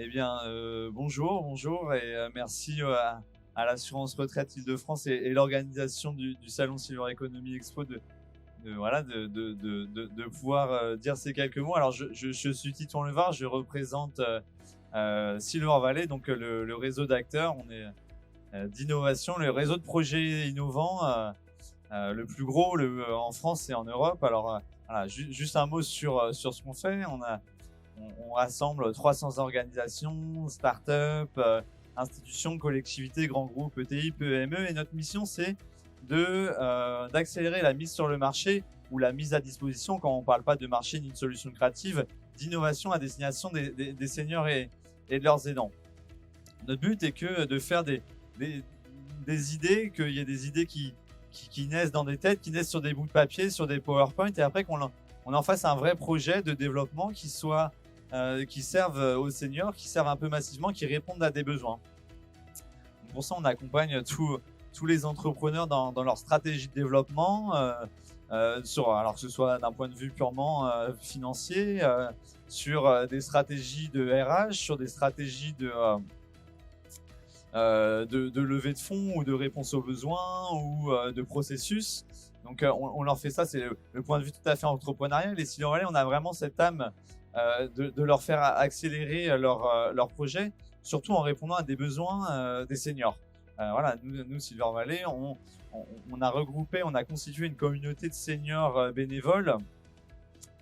Eh bien, bonjour et merci à l'assurance retraite Île-de-France et l'organisation du salon Silver Economy Expo de pouvoir dire ces quelques mots. Alors, je suis Titon Levard, je représente Silver Valley, donc le réseau d'acteurs. On est d'innovation, le réseau de projets innovants le plus gros en France et en Europe. Alors, voilà, juste un mot sur ce qu'on fait. On rassemble 300 organisations, startups, institutions, collectivités, grands groupes, ETI, PME. Et notre mission, c'est d'accélérer la mise sur le marché ou la mise à disposition, quand on ne parle pas de marché ni de solution créative, d'innovation à destination des seniors et de leurs aidants. Notre but est que de faire des idées, qu'il y ait des idées qui naissent dans des têtes, qui naissent sur des bouts de papier, sur des PowerPoint, et après qu'on en fasse un vrai projet de développement qui serve aux seniors, qui serve un peu massivement, qui répondent à des besoins. Donc pour ça, on accompagne tous les entrepreneurs dans leur stratégie de développement, alors que ce soit d'un point de vue purement financier, sur des stratégies de RH, sur des stratégies de levée de fonds ou de réponse aux besoins ou de processus. Donc on leur fait ça, c'est le point de vue tout à fait entrepreneurial. Et Silver Valley, on a vraiment cette âme de leur faire accélérer leur projet, surtout en répondant à des besoins des seniors. Voilà, nous Silver Valley, on a regroupé, on a constitué une communauté de seniors bénévoles.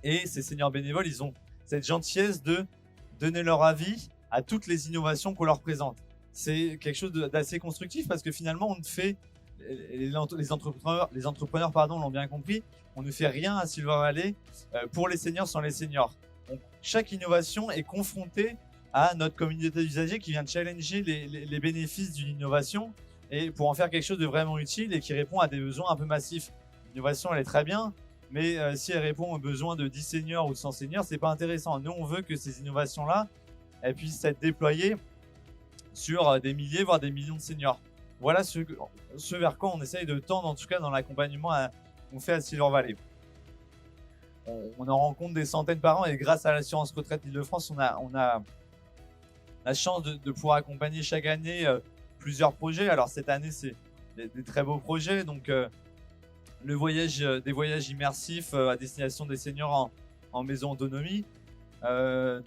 Et ces seniors bénévoles, ils ont cette gentillesse de donner leur avis à toutes les innovations qu'on leur présente. C'est quelque chose d'assez constructif parce que finalement, on ne fait, les entrepreneurs l'ont bien compris, on ne fait rien à Silver Valley pour les seniors sans les seniors. Donc, chaque innovation est confrontée à notre communauté d'usagers qui vient challenger les bénéfices d'une innovation et pour en faire quelque chose de vraiment utile et qui répond à des besoins un peu massifs. L'innovation, elle est très bien, mais si elle répond aux besoins de 10 seniors ou de 100 seniors, c'est pas intéressant. Nous, on veut que ces innovations-là, elles puissent être déployées sur des milliers, voire des millions de seniors. Voilà ce vers quoi on essaye de tendre, en tout cas dans l'accompagnement qu'on fait à Silver Valley. On en rencontre des centaines par an et grâce à l'assurance retraite Île-de-France, on a la chance de pouvoir accompagner chaque année plusieurs projets. Alors cette année, c'est des très beaux projets. Donc des voyages immersifs à destination des seniors en maison autonomie, une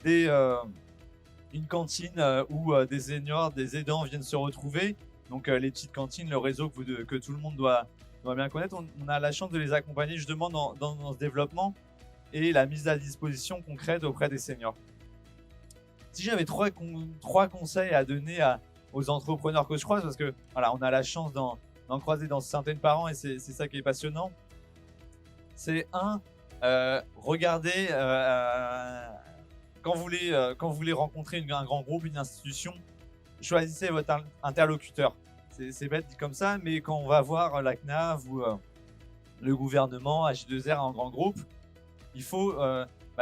cantine où des seniors, des aidants viennent se retrouver. Donc les petites cantines, le réseau que tout le monde doit bien connaître. On a la chance de les accompagner justement dans ce développement et la mise à disposition concrète auprès des seniors. Si j'avais trois conseils à donner aux entrepreneurs que je croise, parce que voilà, on a la chance d'en croiser dans centaines par an et c'est ça qui est passionnant. C'est regardez quand vous voulez rencontrer un grand groupe, une institution, choisissez votre interlocuteur. C'est bête dit comme ça, mais quand on va voir la CNAV ou le gouvernement, AJ2R, un grand groupe, il faut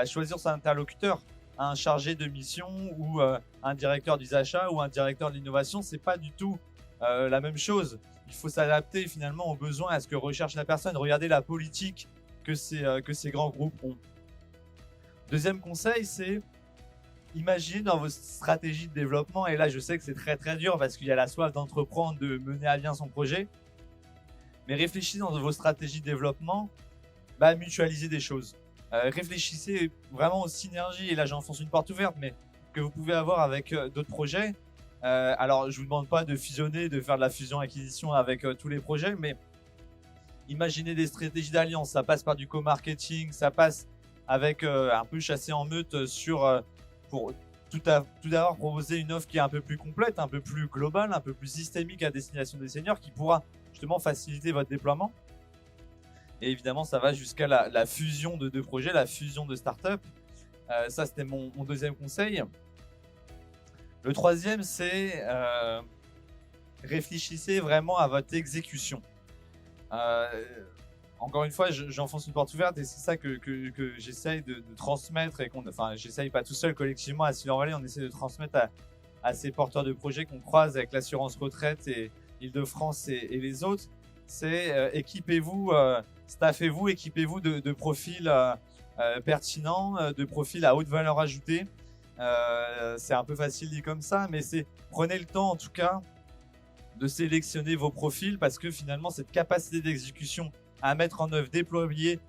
choisir son interlocuteur. Un chargé de mission ou un directeur des achats ou un directeur de l'innovation, c'est pas du tout la même chose. Il faut s'adapter finalement aux besoins, à ce que recherche la personne. Regardez la politique que ces grands groupes ont. Deuxième conseil, c'est imaginez dans vos stratégies de développement, et là je sais que c'est très très dur parce qu'il y a la soif d'entreprendre, de mener à bien son projet, mais réfléchissez dans vos stratégies de développement, mutualiser des choses. Réfléchissez vraiment aux synergies, et là j'enfonce une porte ouverte, mais que vous pouvez avoir avec d'autres projets. Alors je vous demande pas de fusionner, de faire de la fusion-acquisition avec tous les projets, mais imaginez des stratégies d'alliance. Ça passe par du co-marketing, ça passe avec un peu chasser en meute pour tout d'abord proposer une offre qui est un peu plus complète, un peu plus globale, un peu plus systémique à destination des seniors, qui pourra justement faciliter votre déploiement. Et évidemment, ça va jusqu'à la fusion de deux projets, la fusion de startups. Ça, c'était mon deuxième conseil. Le troisième, c'est réfléchissez vraiment à votre exécution. Encore une fois, j'enfonce une porte ouverte et c'est ça que j'essaye de transmettre et j'essaye pas tout seul, collectivement à Silver Valley, on essaie de transmettre à ces porteurs de projets qu'on croise avec l'assurance retraite et Île-de-France et les autres. C'est équipez-vous, staffez-vous, équipez-vous de profils pertinents, de profils à haute valeur ajoutée C'est un peu facile dit comme ça, mais prenez le temps en tout cas de sélectionner vos profils parce que finalement cette capacité d'exécution à mettre en œuvre, déployer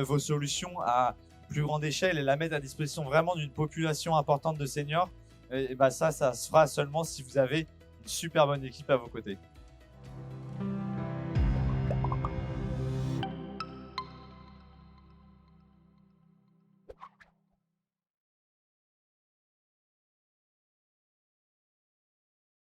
vos solutions à plus grande échelle et la mettre à disposition vraiment d'une population importante de seniors, et bah ça se fera seulement si vous avez une super bonne équipe à vos côtés.